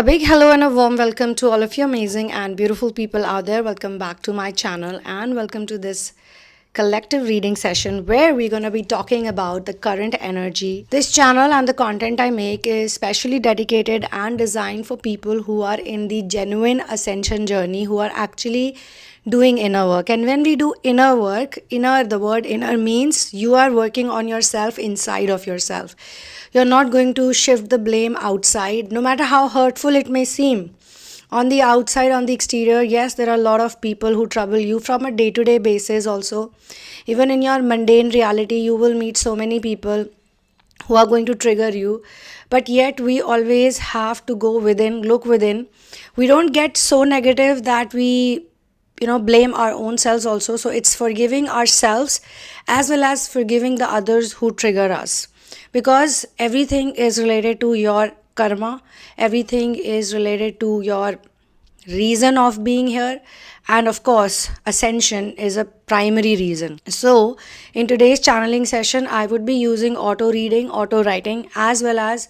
A big hello and a warm welcome to all of you amazing and beautiful people out there. Welcome back to my channel and welcome to this collective reading session where we're going to be talking about the current energy. This channel and the content I make is specially dedicated and designed for people who are in the genuine ascension journey, who are actually doing inner work. And when we do inner work, the word inner means you are working on yourself inside of yourself. You're not going to shift the blame outside, no matter how hurtful it may seem. On the outside, on the exterior, yes, there are a lot of people who trouble you from a day-to-day basis also. Even in your mundane reality, you will meet so many people who are going to trigger you. But yet, we always have to go within, look within. We don't get so negative that we blame our own selves also. So it's forgiving ourselves as well as forgiving the others who trigger us. Because everything is related to your karma, everything is related to your reason of being here, and of course, ascension is a primary reason. So, in today's channeling session, I would be using auto reading, auto writing, as well as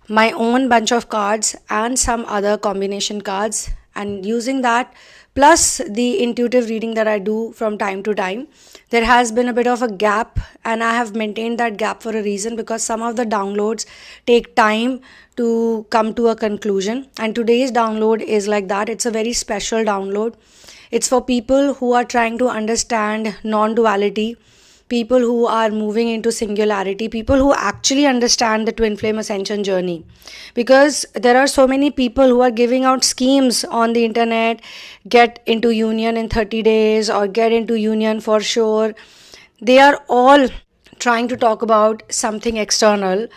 my own bunch of cards and some other combination cards, and using that plus the intuitive reading that I do from time to time. There has been a bit of a gap, and I have maintained that gap for a reason, because some of the downloads take time to come to a conclusion, and today's download is like that. It's a very special download. It's for people who are trying to understand non-duality, people who are moving into singularity, people who actually understand the twin flame ascension journey. Because there are so many people who are giving out schemes on the internet, get into union in 30 days or get into union for sure. They are all trying to talk about something external.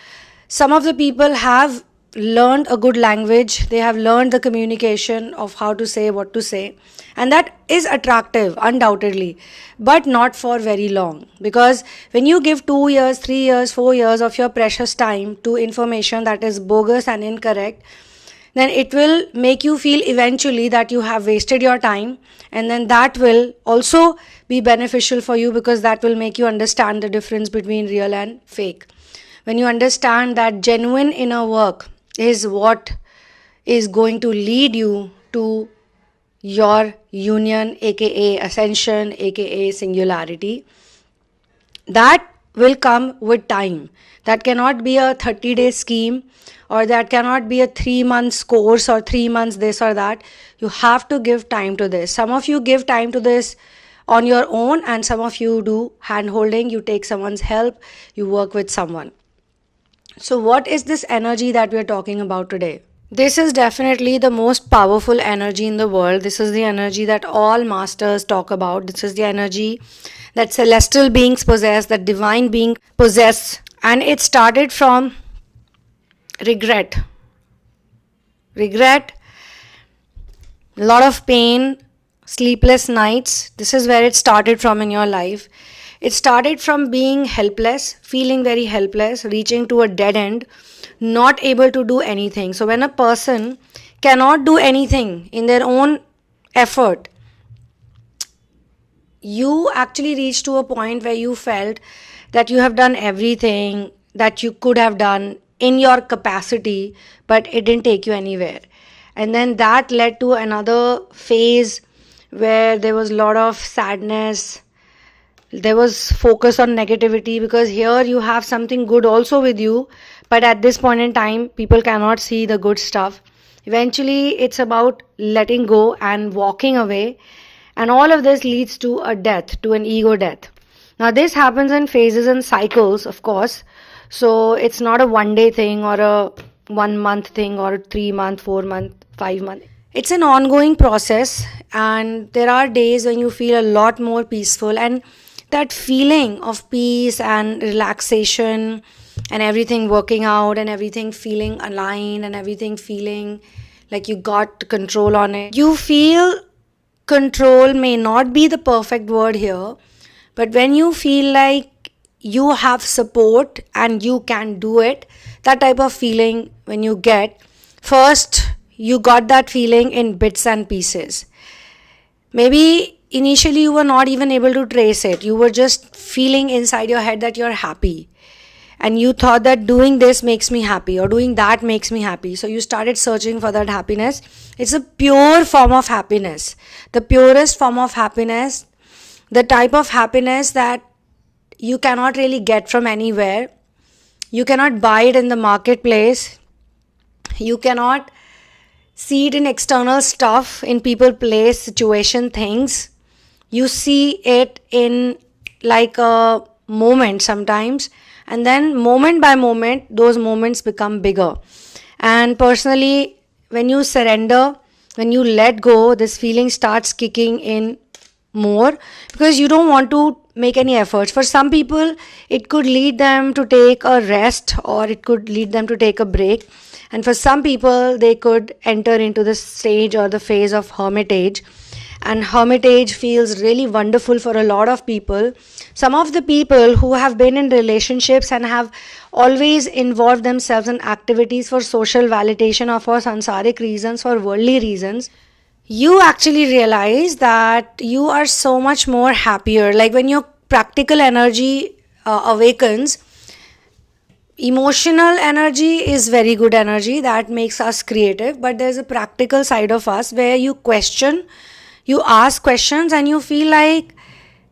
Some of the people have learned a good language, they have learned the communication of how to say what to say, and that is attractive undoubtedly, but not for very long. Because when you give 2 years, 3 years, 4 years of your precious time to information that is bogus and incorrect, then it will make you feel eventually that you have wasted your time, and then that will also be beneficial for you, because that will make you understand the difference between real and fake. When you understand that genuine inner work is what is going to lead you to your union, aka ascension, aka singularity, that will come with time. That cannot be a 30-day scheme, or that cannot be a 3 months course or 3 months this or that. You have to give time to this. Some of you give time to this on your own, and some of you do hand holding, you take someone's help, you work with someone. So what is this energy that we are talking about today? This is definitely the most powerful energy in the world. This is the energy that all masters talk about. This is the energy that celestial beings possess, that divine being possess. And it started from regret. Regret, a lot of pain, sleepless nights. This is where it started from in your life. It started from being helpless, feeling very helpless, reaching to a dead end, not able to do anything. So when a person cannot do anything in their own effort, you actually reach to a point where you felt that you have done everything that you could have done in your capacity, but it didn't take you anywhere. And then that led to another phase where there was a lot of sadness. There was focus on negativity, because here you have something good also with you, but at this point in time, people cannot see the good stuff. Eventually, it's about letting go and walking away, and all of this leads to a death, to an ego death. Now, this happens in phases and cycles, of course, so it's not a one-day thing or a 1 month thing or a 3 month, 4 month, 5 month. It's an ongoing process, and there are days when you feel a lot more peaceful, and that feeling of peace and relaxation and everything working out and everything feeling aligned and everything feeling like you got control on it. You feel control may not be the perfect word here, but when you feel like you have support and you can do it, that type of feeling when you get, first you got that feeling in bits and pieces. Maybe initially you were not even able to trace it. You were just feeling inside your head that you're happy. and you thought that doing this makes me happy or doing that makes me happy. So you started searching for that happiness. It's a pure form of happiness, the purest form of happiness, the type of happiness that you cannot really get from anywhere. You cannot buy it in the marketplace. You cannot see it in external stuff, in people, place, situation, things. You see it in like a moment sometimes, and then moment by moment those moments become bigger. And personally, when you surrender, when you let go, this feeling starts kicking in more, because you don't want to make any efforts. For some people it could lead them to take a rest, or it could lead them to take a break, and for some people they could enter into the stage or the phase of hermitage. And hermitage feels really wonderful for a lot of people. Some of the people who have been in relationships and have always involved themselves in activities for social validation or for sansaric reasons, for worldly reasons, you actually realize that you are so much more happier. Like when your practical energy awakens, emotional energy is very good energy that makes us creative, but there's a practical side of us where you question, you ask questions, and you feel like,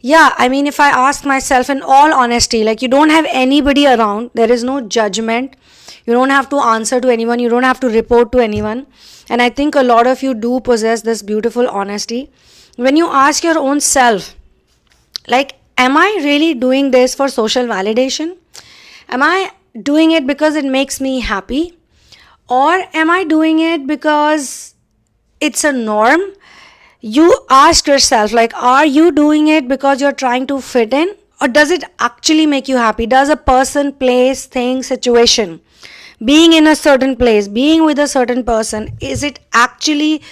yeah, I mean, if I ask myself in all honesty, like you don't have anybody around, there is no judgment, you don't have to answer to anyone, you don't have to report to anyone. And I think a lot of you do possess this beautiful honesty. When you ask your own self, like, am I really doing this for social validation? Am I doing it because it makes me happy? Or am I doing it because it's a norm? You ask yourself, like, are you doing it because you're trying to fit in? Or does it actually make you happy? Does a person, place, thing, situation, being in a certain place, being with a certain person, is it actually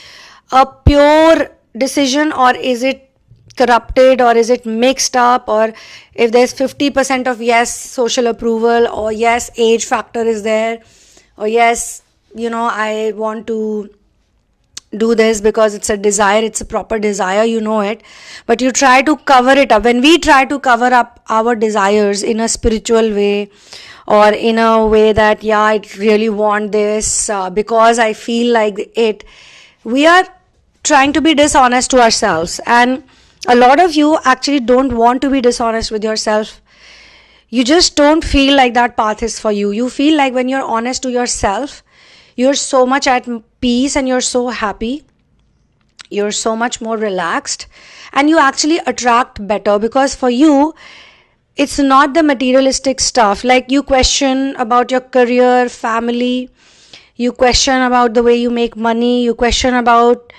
a pure decision, or is it corrupted, or is it mixed up? Or if there's 50% of yes, social approval, or yes, age factor is there, or yes, I want to do this because it's a desire, it's a proper desire, it, but you try to cover it up. When we try to cover up our desires in a spiritual way, or in a way that, yeah, I really want this because I feel like it, we are trying to be dishonest to ourselves. And a lot of you actually don't want to be dishonest with yourself. You just don't feel like that path is for you. You feel like when you're honest to yourself, you're so much at peace and you're so happy, you're so much more relaxed, and you actually attract better, because for you it's not the materialistic stuff. Like you question about your career, family, you question about the way you make money, you question about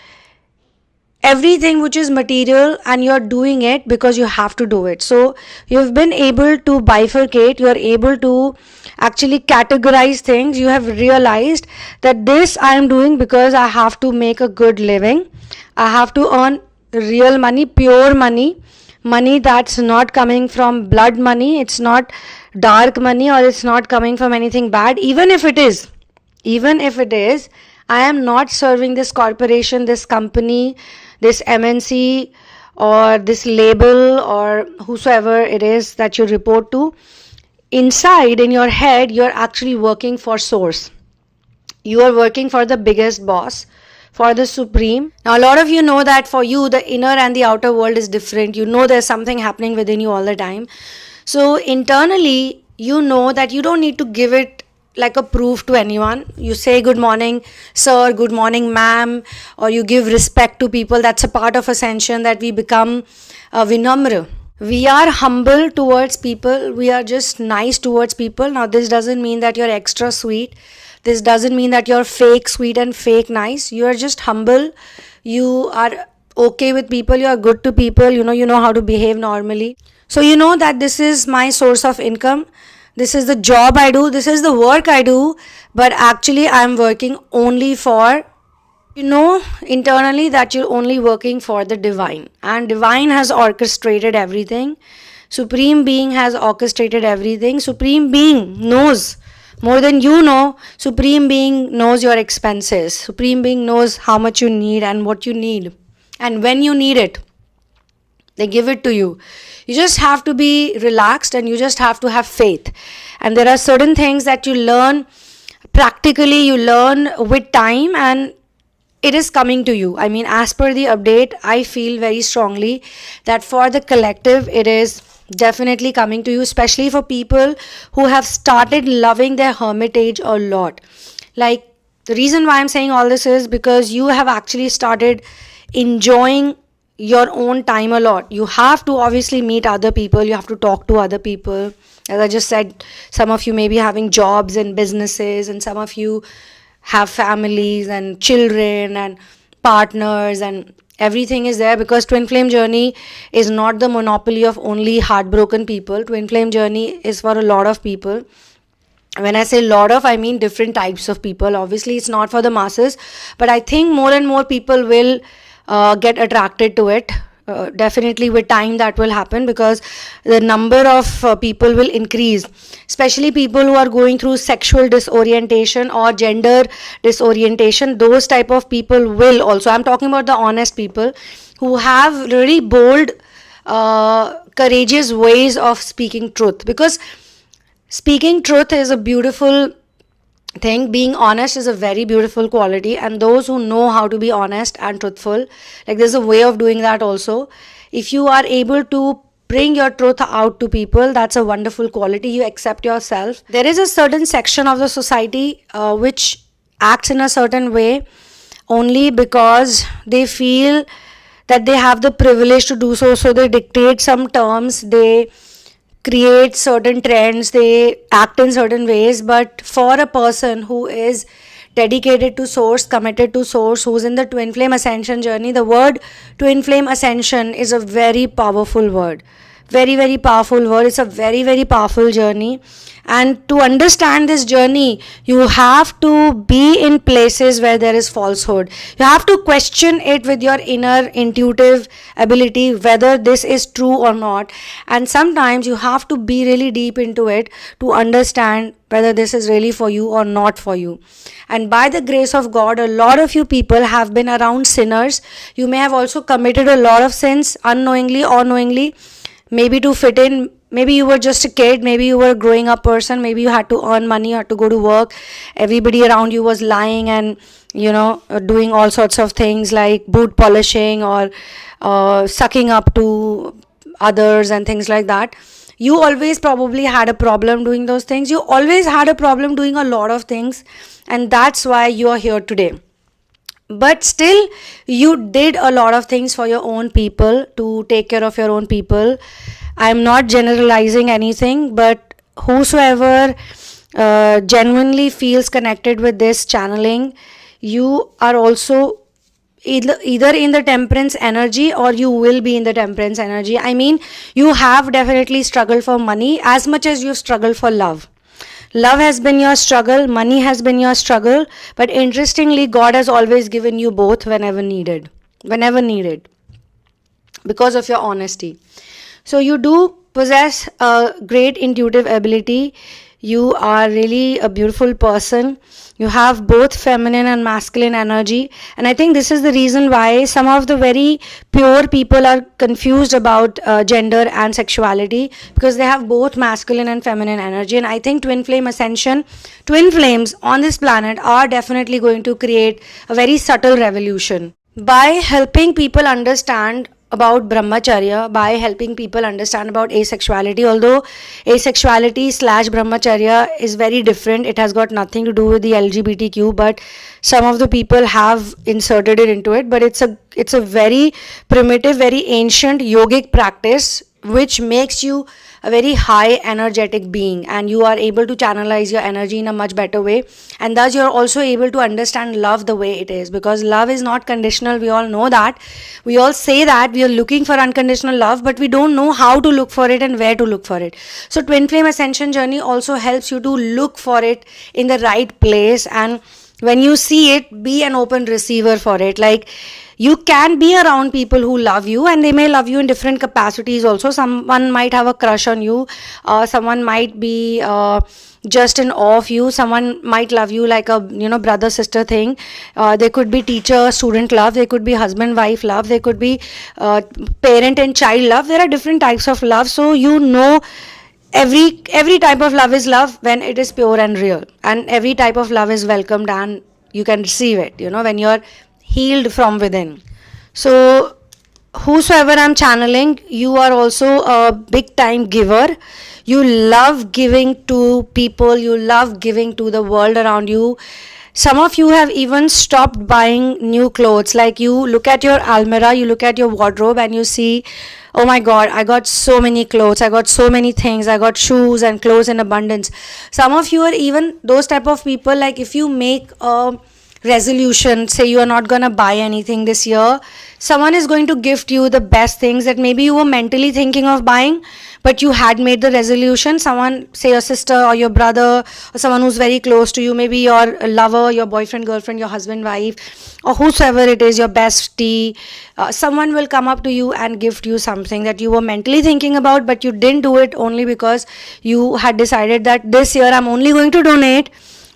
everything which is material, and you're doing it because you have to do it. So you've been able to bifurcate, you're able to actually categorize things. You have realized that this I am doing because I have to make a good living, I have to earn real money, pure money, money that's not coming from blood money, it's not dark money, or it's not coming from anything bad. Even if it is, I am not serving this corporation, this company, this MNC, or this label, or whosoever it is that you report to. Inside, in your head, you're actually working for source. You are working for the biggest boss, for the supreme. Now, a lot of you know that for you, the inner and the outer world is different. You know there's something happening within you all the time. So internally, you know that you don't need to give it like a proof to anyone. You say good morning sir, good morning ma'am, or you give respect to people. That's a part of ascension, that we become vinamra. We are humble towards people, we are just nice towards people. Now this doesn't mean that you're extra sweet, this doesn't mean that you're fake sweet and fake nice. You are just humble, you are okay with people, you are good to people, you know how to behave normally. So you know that this is my source of income, this is the job I do, this is the work I do, but actually I'm working only for, internally that you're only working for the divine, and divine has orchestrated everything. Supreme being has orchestrated everything. Supreme being knows more than you know. Supreme being knows your expenses. Supreme being knows how much you need and what you need and when you need it. They give it to you. You just have to be relaxed and you just have to have faith. And there are certain things that you learn practically, you learn with time, and it is coming to you. I mean, as per the update, I feel very strongly that for the collective, it is definitely coming to you, especially for people who have started loving their hermitage a lot. Like, the reason why I'm saying all this is because you have actually started enjoying your own time a lot. You have to obviously meet other people, you have to talk to other people. As I just said, some of you may be having jobs and businesses, and some of you have families and children and partners, and everything is there, because twin flame journey is not the monopoly of only heartbroken people. Twin flame journey is for a lot of people. When I say lot of, I mean different types of people. Obviously it's not for the masses, but I think more and more people will get attracted to it. Definitely with time that will happen, because the number of people will increase, especially people who are going through sexual disorientation or gender disorientation. Those type of people will also, I'm talking about the honest people who have really bold, courageous ways of speaking truth, because speaking truth is a beautiful thing. Being honest is a very beautiful quality, and those who know how to be honest and truthful, like, there's a way of doing that also. If you are able to bring your truth out to people, that's a wonderful quality. You accept yourself. There is a certain section of the society which acts in a certain way only because they feel that they have the privilege to do so. So they dictate some terms, they create certain trends, they act in certain ways. But for a person who is dedicated to source, committed to source, who's in the twin flame ascension journey, the word twin flame ascension is a very powerful word. Very, very powerful word. It's a very, very powerful journey. And to understand this journey, you have to be in places where there is falsehood. You have to question it with your inner intuitive ability, whether this is true or not. And sometimes you have to be really deep into it to understand whether this is really for you or not for you. And by the grace of God, a lot of you people have been around sinners. You may have also committed a lot of sins unknowingly or knowingly. Maybe to fit in, maybe you were just a kid, maybe you were a growing up person, maybe you had to earn money, you had to go to work, everybody around you was lying and doing all sorts of things like boot polishing or sucking up to others and things like that. You always probably had a problem doing those things. You always had a problem doing a lot of things, and that's why you are here today. But still, you did a lot of things for your own people, to take care of your own people. I'm not generalizing anything, but whosoever genuinely feels connected with this channeling, you are also either in the temperance energy, or you will be in the temperance energy. I mean, you have definitely struggled for money as much as you've struggled for love. Love has been your struggle, money has been your struggle, but interestingly, God has always given you both whenever needed, because of your honesty. So you do possess a great intuitive ability. You are really a beautiful person. You have both feminine and masculine energy. And I think this is the reason why some of the very pure people are confused about gender and sexuality, because they have both masculine and feminine energy. And I think twin flame ascension, twin flames on this planet are definitely going to create a very subtle revolution. By helping people understand about brahmacharya, by helping people understand about asexuality, although asexuality / brahmacharya is very different, it has got nothing to do with the LGBTQ, but some of the people have inserted it into it. But it's a very primitive, very ancient yogic practice which makes you a very high energetic being, and you are able to channelize your energy in a much better way, and thus you're also able to understand love the way it is, because love is not conditional. We all know that. We all say that we are looking for unconditional love, but we don't know how to look for it and where to look for it. So twin flame ascension journey also helps you to look for it in the right place, and when you see it, be an open receiver for it. Like, you can be around people who love you, and they may love you in different capacities also. Someone might have a crush on you, someone might be just in awe of you. Someone might love you like a brother sister thing. There could be teacher student love, there could be husband wife love, there could be parent and child love. There are different types of love. So every type of love is love when it is pure and real, and every type of love is welcomed and you can receive it when you're healed from within. So whosoever I'm channeling, you are also a big time giver. You love giving to people, you love giving to the world around you. Some of you have even stopped buying new clothes. Like, you look at your almirah, you look at your wardrobe and you see, oh my god, I got so many clothes, I got so many things, I got shoes and clothes in abundance. Some of you are even those type of people, like if you make a resolution, say you are not going to buy anything this year, someone is going to gift you the best things that maybe you were mentally thinking of buying, but you had made the resolution. Someone, say your sister or your brother or someone who's very close to you, maybe your lover, your boyfriend, girlfriend, your husband, wife, or whosoever it is, your bestie, someone will come up to you and gift you something that you were mentally thinking about, but you didn't do it only because you had decided that this year I'm only going to donate,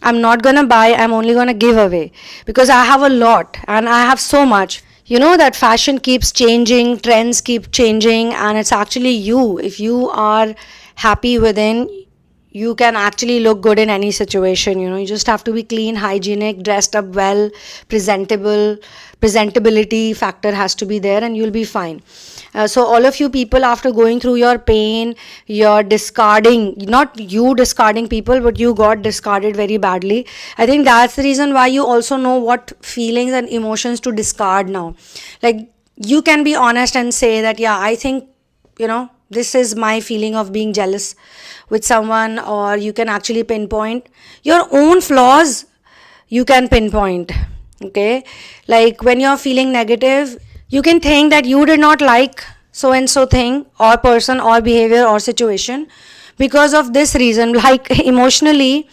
I'm not going to buy, I'm only going to give away because I have a lot and I have so much. That fashion keeps changing, trends keep changing, and it's actually you. If you are happy within, you can actually look good in any situation. You just have to be clean, hygienic, dressed up well, presentable. Presentability factor has to be there and you'll be fine. So all of you people, after going through your pain, you're discarding, not you discarding people, but you got discarded very badly. I think that's the reason why you also know what feelings and emotions to discard now. Like, you can be honest and say that, yeah, I think, this is my feeling of being jealous with someone, or you can actually pinpoint your own flaws. You can pinpoint, okay? Like, when you're feeling negative, you can think that you did not like so and so thing or person or behavior or situation because of this reason. Like, emotionally,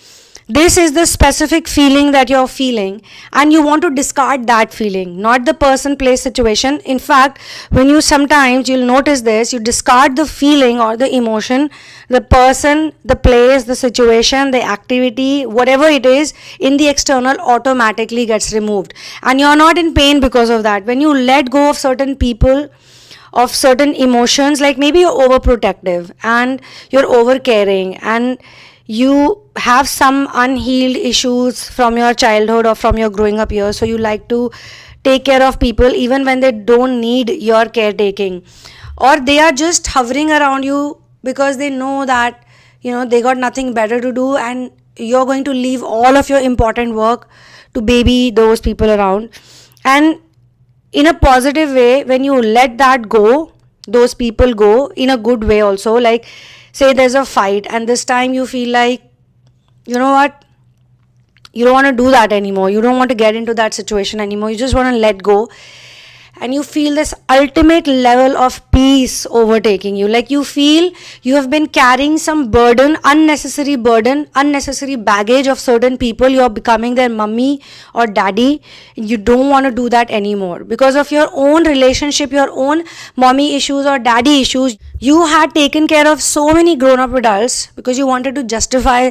this is the specific feeling that you're feeling and you want to discard that feeling, not the person, place, situation. In fact, when you sometimes, you'll notice this, you discard the feeling or the emotion, the person, the place, the situation, the activity, whatever it is in the external automatically gets removed, and you're not in pain because of that. When you let go of certain people, of certain emotions, like maybe you're overprotective and you're overcaring and you have some unhealed issues from your childhood or from your growing up years, so you like to take care of people even when they don't need your caretaking, or they are just hovering around you because they know that they got nothing better to do and you're going to leave all of your important work to baby those people around. And in a positive way, when you let that go, those people go, in a good way also, like say there's a fight and this time you feel like, you know what, you don't want to do that anymore, you don't want to get into that situation anymore, you just want to let go, and you feel this ultimate level of peace overtaking you. Like, you feel you have been carrying some burden, unnecessary baggage of certain people. You're becoming their mummy or daddy. You don't want to do that anymore because of your own relationship, your own mommy issues or daddy issues. You had taken care of so many grown-up adults because you wanted to justify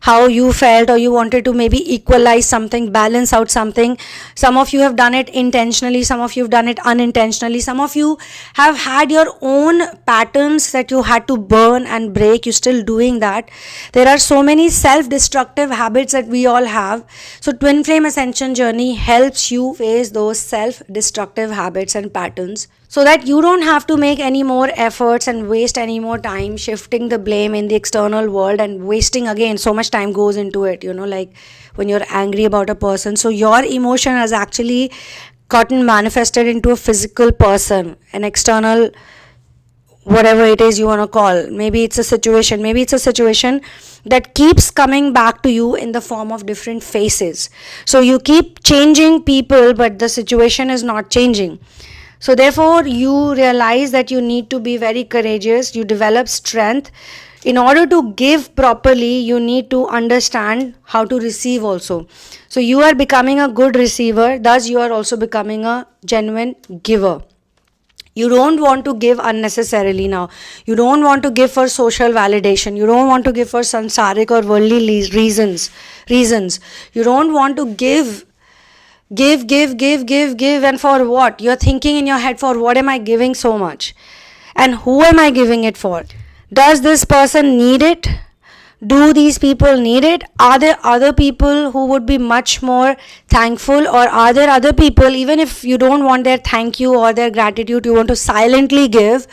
how you felt, or you wanted to maybe equalize something, balance out something. Some of you have done it intentionally, some of you have done it unintentionally, some of you have had your own patterns that you had to burn and break. You're still doing that. There are so many self-destructive habits that we all have. So Twin Flame Ascension Journey helps you face those self-destructive habits and patterns, so that you don't have to make any more efforts and waste any more time shifting the blame in the external world and wasting again so much time goes into it, like when you're angry about a person. So your emotion has actually gotten manifested into a physical person, an external, whatever it is you want to call. Maybe it's a situation that keeps coming back to you in the form of different faces. So you keep changing people, but the situation is not changing. So therefore, you realize that you need to be very courageous. You develop strength. In order to give properly, you need to understand how to receive also. So you are becoming a good receiver. Thus, you are also becoming a genuine giver. You don't want to give unnecessarily now. You don't want to give for social validation. You don't want to give for sansaric or worldly reasons. You don't want to give, and for what? You're thinking in your head, for what am I giving so much? And who am I giving it for? Does this person need it? Do these people need it? Are there other people who would be much more thankful? Or are there other people, even if you don't want their thank you or their gratitude, you want to silently give,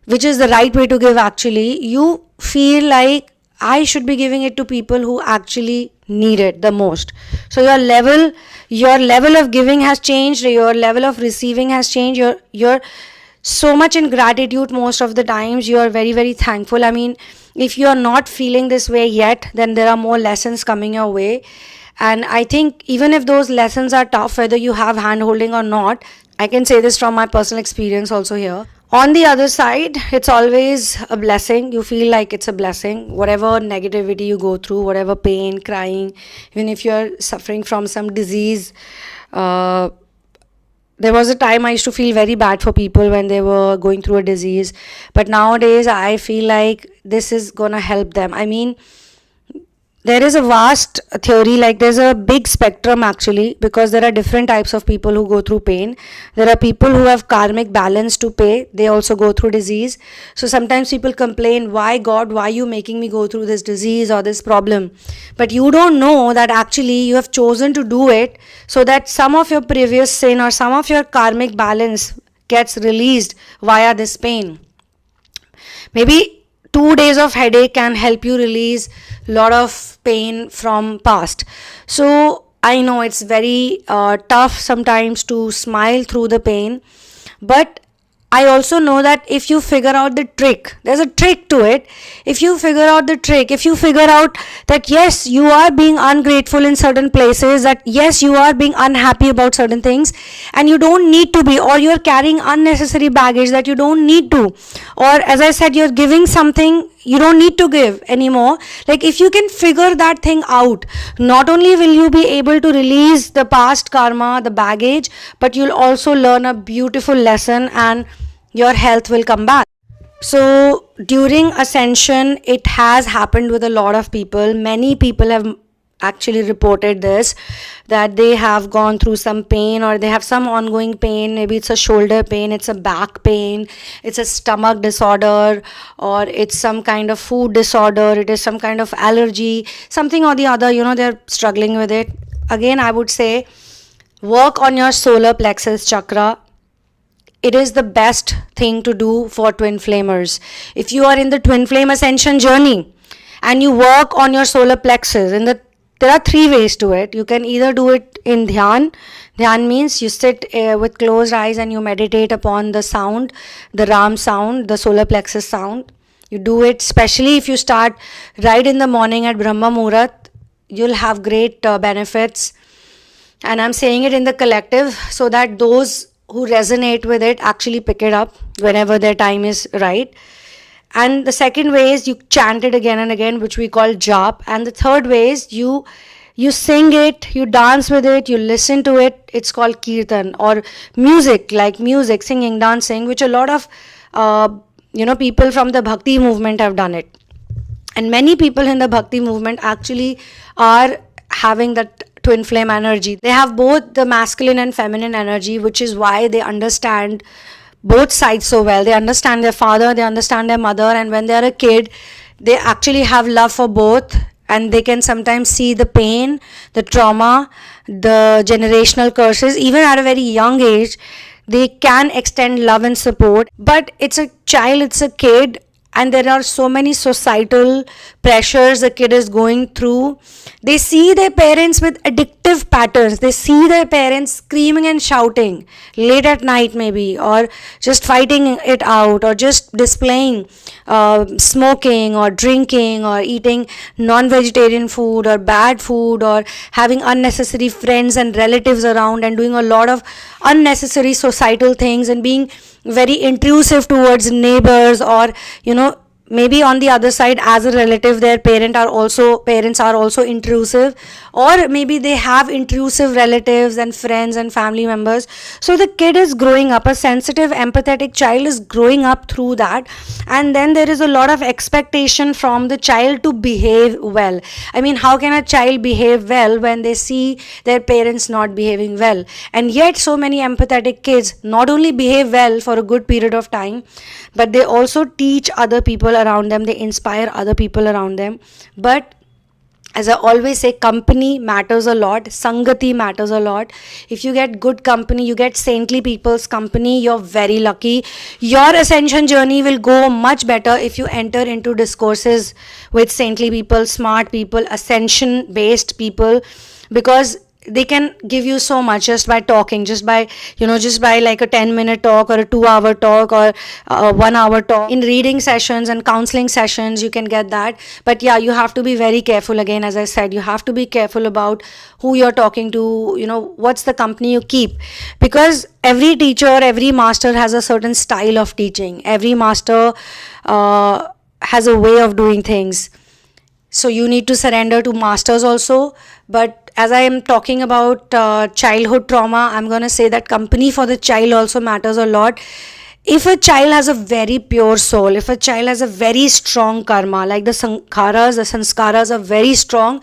which is the right way to give actually, you feel like I should be giving it to people who actually need it the most. So your level of giving has changed, your level of receiving has changed, you're so much in gratitude most of the times. You are very, very thankful. I mean, if you are not feeling this way yet, then there are more lessons coming your way. And I think even if those lessons are tough, whether you have hand holding or not, I can say this from my personal experience also here. On the other side, it's always a blessing. You feel like it's a blessing. Whatever negativity you go through, whatever pain, crying, even if you're suffering from some disease, there was a time I used to feel very bad for people when they were going through a disease. But nowadays, I feel like this is going to help them. I mean, there is a vast theory, like there's a big spectrum actually, because there are different types of people who go through pain. There are people who have karmic balance to pay. They also go through disease. So sometimes people complain, why God, why are you making me go through this disease or this problem? But you don't know that actually you have chosen to do it so that some of your previous sin or some of your karmic balance gets released via this pain. Maybe 2 days of headache can help you release a lot of pain from past. So I know it's very tough sometimes to smile through the pain, but I also know that if you figure out the trick, there's a trick to it. If you figure out the trick, if you figure out that yes, you are being ungrateful in certain places, that yes, you are being unhappy about certain things, and you don't need to be, or you're carrying unnecessary baggage that you don't need to, or as I said, you're giving something you don't need to give anymore. Like if you can figure that thing out, not only will you be able to release the past karma, the baggage, but you'll also learn a beautiful lesson and your health will come back. So during ascension, it has happened with a lot of people. Many people have actually reported this, that they have gone through some pain or they have some ongoing pain. Maybe it's a shoulder pain, it's a back pain, it's a stomach disorder, or it's some kind of food disorder, it is some kind of allergy, something or the other, they're struggling with it. Again, I would say work on your solar plexus chakra. It is the best thing to do for twin flamers. If you are in the twin flame ascension journey and you work on your solar plexus, there are 3 ways to it. You can either do it in dhyan. Dhyan means you sit with closed eyes and you meditate upon the sound, the Ram sound, the solar plexus sound. You do it, especially if you start right in the morning at Brahma Muhurat, you'll have great benefits. And I'm saying it in the collective so that those who resonate with it actually pick it up whenever their time is right. And the second way is you chant it again and again, which we call jap. And the third way is you sing it, you dance with it, you listen to it. It's called kirtan, or music, like music, singing, dancing, which a lot of people from the bhakti movement have done it. And many people in the bhakti movement actually are having that twin flame energy. They have both the masculine and feminine energy, which is why they understand both sides so well. They understand their father, they understand their mother, and when they're a kid, they actually have love for both, and they can sometimes see the pain, the trauma, the generational curses. Even at a very young age, they can extend love and support. But it's a child, it's a kid, and there are so many societal pressures the kid is going through. They see their parents with addictive patterns. They see their parents screaming and shouting late at night maybe, or just fighting it out, or just displaying smoking or drinking or eating non-vegetarian food or bad food, or having unnecessary friends and relatives around and doing a lot of unnecessary societal things and being very intrusive towards neighbors, or maybe on the other side, as a relative, their parents are also intrusive, or maybe they have intrusive relatives and friends and family members. So the kid is growing up, a sensitive empathetic child is growing up through that, and then there is a lot of expectation from the child to behave well. I mean, how can a child behave well when they see their parents not behaving well? And yet so many empathetic kids not only behave well for a good period of time, but they also teach other people around them, they inspire other people around them. But as I always say, company matters a lot, sangati matters a lot. If you get good company, you get saintly people's company, you're very lucky. Your ascension journey will go much better if you enter into discourses with saintly people, smart people, ascension based people, because they can give you so much just by talking, just by like a 10-minute talk or a 2-hour talk or a 1-hour talk. In reading sessions and counseling sessions you can get that. But yeah, you have to be very careful. Again, as I said, you have to be careful about who you're talking to, what's the company you keep, because every teacher, every master has a certain style of teaching. Every master has a way of doing things. So you need to surrender to masters also. But as I am talking about childhood trauma, I'm going to say that company for the child also matters a lot. If a child has a very pure soul, if a child has a very strong karma, like the sanskaras are very strong,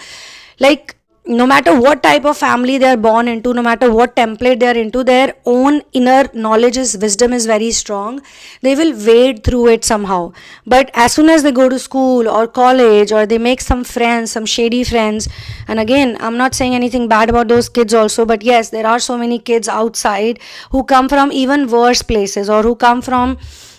like no matter what type of family they are born into, no matter what template they are into, their own inner knowledge wisdom is very strong. They will wade through it somehow. But as soon as they go to school or college, or they make some friends, some shady friends, and again, I'm not saying anything bad about those kids also, but yes, there are so many kids outside who come from even worse places, or who come from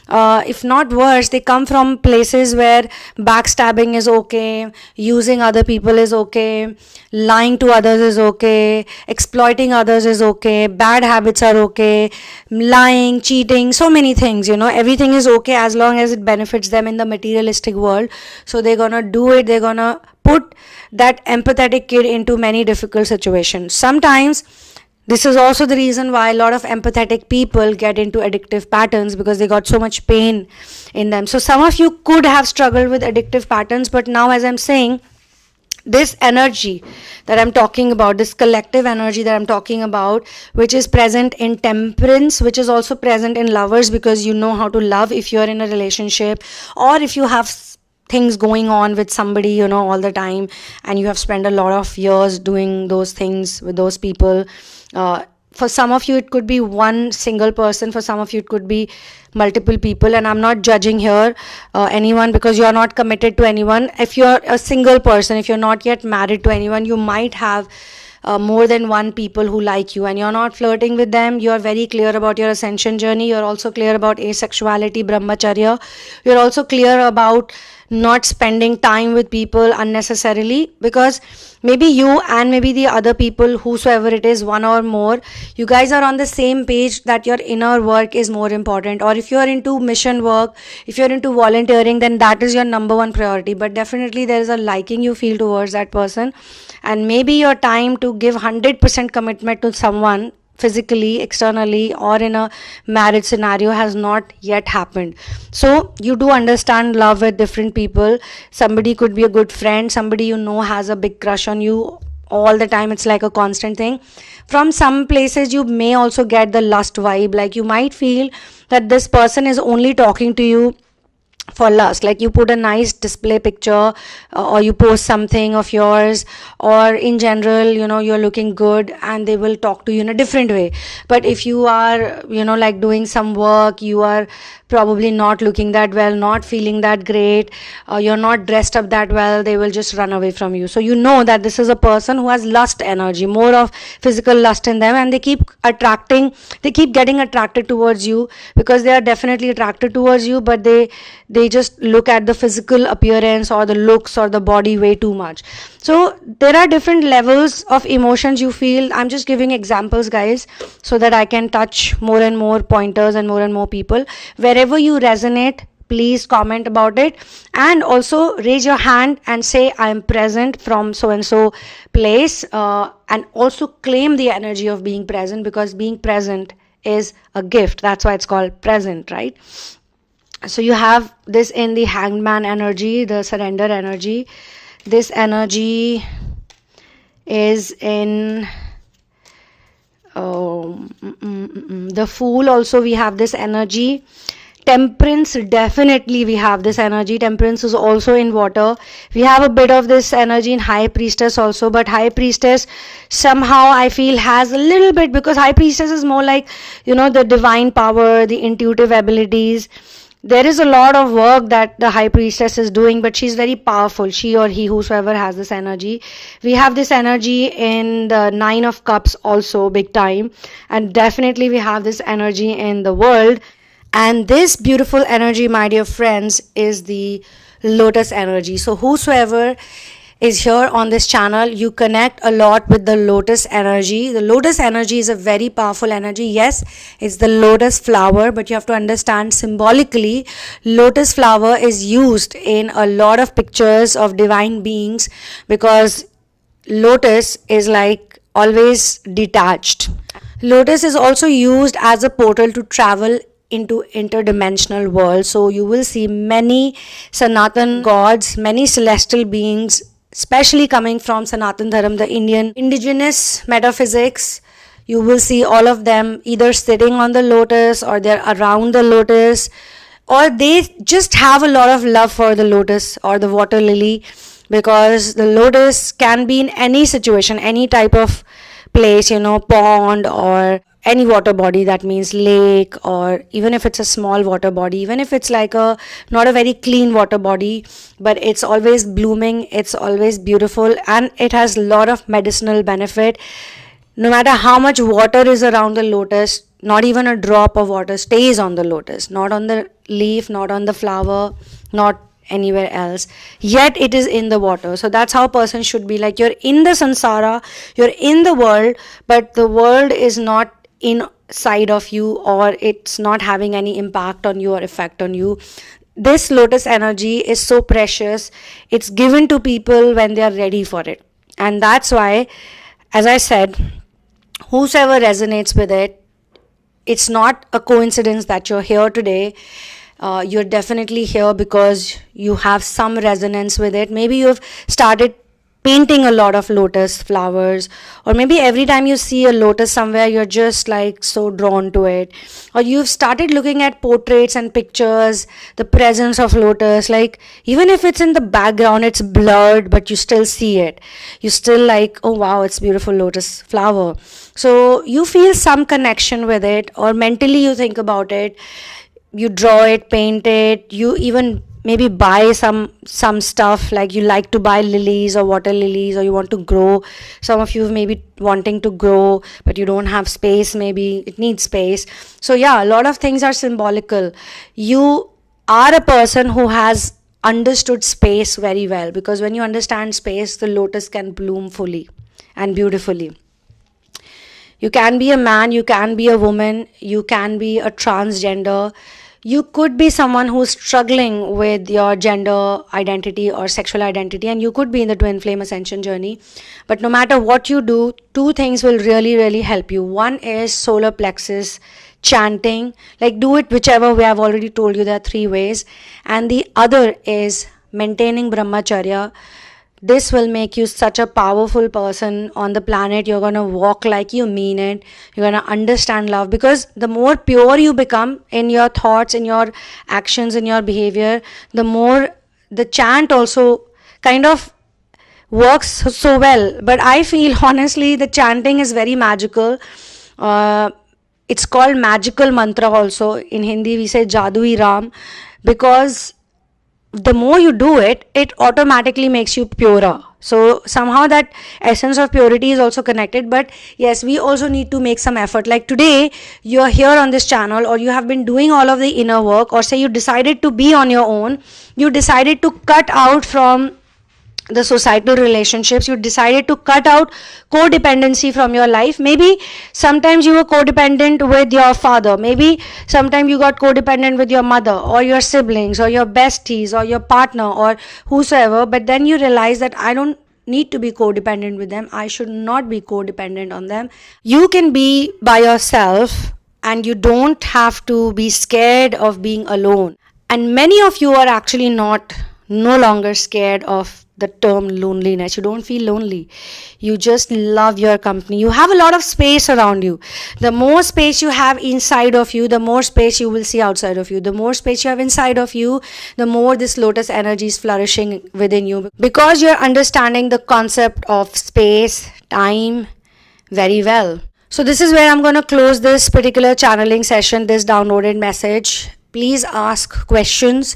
if not worse, they come from places where backstabbing is okay, using other people is okay, lying to others is okay, exploiting others is okay, bad habits are okay, lying, cheating, so many things, everything is okay as long as it benefits them in the materialistic world. So they're gonna do it, they're gonna put that empathetic kid into many difficult situations. Sometimes this is also the reason why a lot of empathetic people get into addictive patterns, because they got so much pain in them. So some of you could have struggled with addictive patterns, but now, as I'm saying, this energy that I'm talking about, this collective energy that I'm talking about, which is present in temperance, which is also present in lovers, because you know how to love if you're in a relationship, or if you have things going on with somebody, all the time, and you have spent a lot of years doing those things with those people. For some of you it could be one single person, for some of you it could be multiple people, and I'm not judging here anyone, because you're not committed to anyone. If you're a single person, if you're not yet married to anyone, you might have more than one people who like you, and you're not flirting with them. You're very clear about your ascension journey. You're also clear about asexuality, brahmacharya. You're also clear about not spending time with people unnecessarily, because maybe you and maybe the other people, whosoever it is, one or more, you guys are on the same page that your inner work is more important. Or if you're into mission work, if you're into volunteering, then that is your number one priority. But definitely there is a liking you feel towards that person, and maybe your time to give 100% commitment to someone, physically, externally, or in a marriage scenario, has not yet happened. So you do understand love with different people. Somebody could be a good friend, somebody has a big crush on you all the time. It's like a constant thing. From some places you may also get the lust vibe, like you might feel that this person is only talking to you for lust. Like you put a nice display picture, or you post something of yours, or in general, you're looking good, and they will talk to you in a different way. But if you are like doing some work, you are probably not looking that well, not feeling that great, you're not dressed up that well, they will just run away from you. So that this is a person who has lust energy, more of physical lust in them, and they keep getting attracted towards you, because they are definitely attracted towards you, but they just look at the physical appearance or the looks or the body way too much. So there are different levels of emotions you feel. I'm just giving examples, guys, so that I can touch more and more pointers and more people. Wherever you resonate, please comment about it, and also raise your hand and say I am present from so and so place, and also claim the energy of being present, because being present is a gift. That's why it's called present, right? So you have this in the Hanged Man energy, the surrender energy. This energy is in the Fool. Also we have this energy. Temperance, definitely we have this energy. Temperance is also in water. We have a bit of this energy in High Priestess also, but High Priestess somehow I feel has a little bit, because High Priestess is more like, the divine power, the intuitive abilities. There is a lot of work that the High Priestess is doing, but she's very powerful. She or he, whosoever has this energy. We have this energy in the Nine of Cups also, big time. And definitely we have this energy in the World. And this beautiful energy, my dear friends, is the Lotus energy. So whosoever is here on this channel, you connect a lot with the Lotus energy. The Lotus energy is a very powerful energy. Yes, it's the lotus flower, but you have to understand symbolically, lotus flower is used in a lot of pictures of divine beings, because lotus is like always detached. Lotus is also used as a portal to travel into interdimensional world. So you will see many Sanatan gods, many celestial beings, especially coming from Sanatan Dharam, the Indian indigenous metaphysics. You will see all of them either sitting on the lotus, or they're around the lotus, or they just have a lot of love for the lotus or the water lily, because the lotus can be in any situation, any type of place, pond or any water body, that means lake, or even if it's a small water body, even if it's like a not a very clean water body, but it's always blooming, it's always beautiful, and it has a lot of medicinal benefit. No matter how much water is around the lotus, not even a drop of water stays on the lotus, not on the leaf, not on the flower, not anywhere else, yet it is in the water. So that's how a person should be. Like, you're in the samsara, you're in the world, but the world is not inside of you, or it's not having any impact on you or effect on you. This lotus energy is so precious. It's given to people when they are ready for it. And that's why, as I said, whosoever resonates with it, it's not a coincidence that you're here today. You're definitely here because you have some resonance with it. Maybe you've started painting a lot of lotus flowers, or maybe every time you see a lotus somewhere, you're just like so drawn to it, or you've started looking at portraits and pictures, the presence of lotus, like even if it's in the background, it's blurred, but you still see it, you still like, oh wow, it's beautiful lotus flower. So you feel some connection with it, or mentally you think about it, you draw it, paint it, you even maybe buy some stuff, like you like to buy lilies or water lilies, or you want to grow. Some of you may be wanting to grow, but you don't have space, maybe it needs space. So yeah, a lot of things are symbolical. You are a person who has understood space very well, because when you understand space, the lotus can bloom fully and beautifully. You can be a man, you can be a woman, you can be a transgender. You could be someone who's struggling with your gender identity or sexual identity, and you could be in the twin flame ascension journey. But no matter what you do, two things will really, really help you. One is solar plexus chanting, like do it whichever way. I've already told you there are 3 ways. And the other is maintaining brahmacharya. This will make you such a powerful person on the planet. You're going to walk like you mean it. You're going to understand love, because the more pure you become in your thoughts, in your actions, in your behavior, the more the chant also kind of works so well. But I feel honestly the chanting is very magical. It's called magical mantra also. In Hindi we say Jadui Ram, because the more you do it, it automatically makes you purer. So somehow that essence of purity is also connected. But yes, we also need to make some effort. Like today, you're here on this channel, or you have been doing all of the inner work, or say you decided to be on your own, you decided to cut out from the societal relationships, you decided to cut out codependency from your life. Maybe sometimes you were codependent with your father, maybe sometimes you got codependent with your mother or your siblings or your besties or your partner or whosoever, but then you realize that I don't need to be codependent with them, I should not be codependent on them. You can be by yourself, and you don't have to be scared of being alone. And many of you are actually no longer scared of the term loneliness. You don't feel lonely. You just love your company. You have a lot of space around you. The more space you have inside of you, the more space you will see outside of you. The more space you have inside of you, the more this lotus energy is flourishing within you, because you're understanding the concept of space, time very well. So this is where I'm going to close this particular channeling session, this downloaded message. Please ask questions.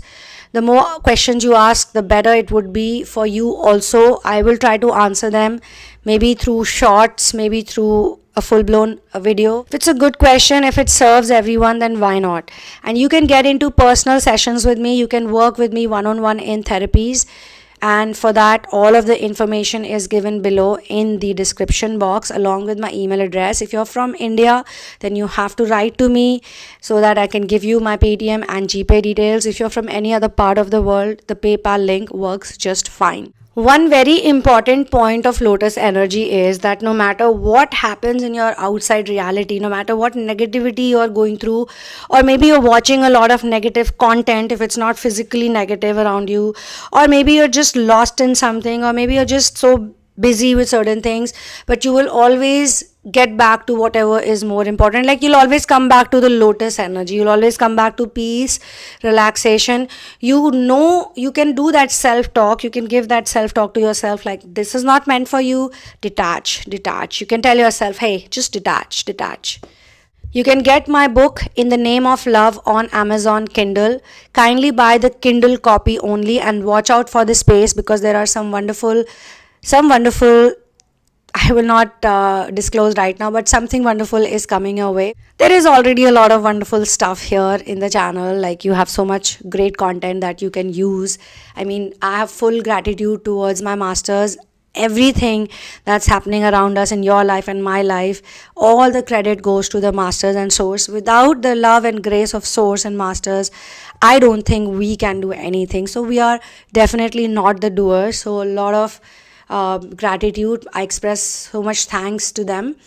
The more questions you ask, the better it would be for you also. I will try to answer them, maybe through shorts, maybe through a full-blown video. If it's a good question, if it serves everyone, then why not? And you can get into personal sessions with me. You can work with me one-on-one in therapies. And for that, all of the information is given below in the description box, along with my email address. If you're from India, then you have to write to me so that I can give you my PAYTM and GPAY details. If you're from any other part of the world, the PayPal link works just fine. One very important point of Lotus energy is that no matter what happens in your outside reality, no matter what negativity you're going through, or maybe you're watching a lot of negative content, if it's not physically negative around you, or maybe you're just lost in something, or maybe you're just so busy with certain things, but you will always get back to whatever is more important. Like, you'll always come back to the lotus energy. You'll always come back to peace, relaxation. You know, you can do that self-talk. You can give that self-talk to yourself, like, this is not meant for you. Detach. You can tell yourself, hey, just detach. You can get my book In the Name of Love on Amazon Kindle. Kindly buy the Kindle copy only, and watch out for the space, because there are some wonderful, I will not disclose right now, but something wonderful is coming your way. There is already a lot of wonderful stuff here in the channel. Like, you have so much great content that you can use. I mean, I have full gratitude towards my masters. Everything that's happening around us in your life and my life, all the credit goes to the masters and source. Without the love and grace of source and masters, I don't think we can do anything. So we are definitely not the doers. So a lot of gratitude. I express so much thanks to them,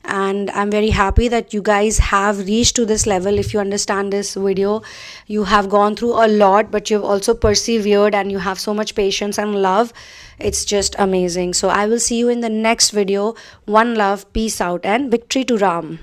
and I'm very happy that you guys have reached to this level. If you understand this video, you have gone through a lot, but you've also persevered, and you have so much patience and love. It's just amazing. So I will see you in the next video. One love, peace out, and victory to Ram.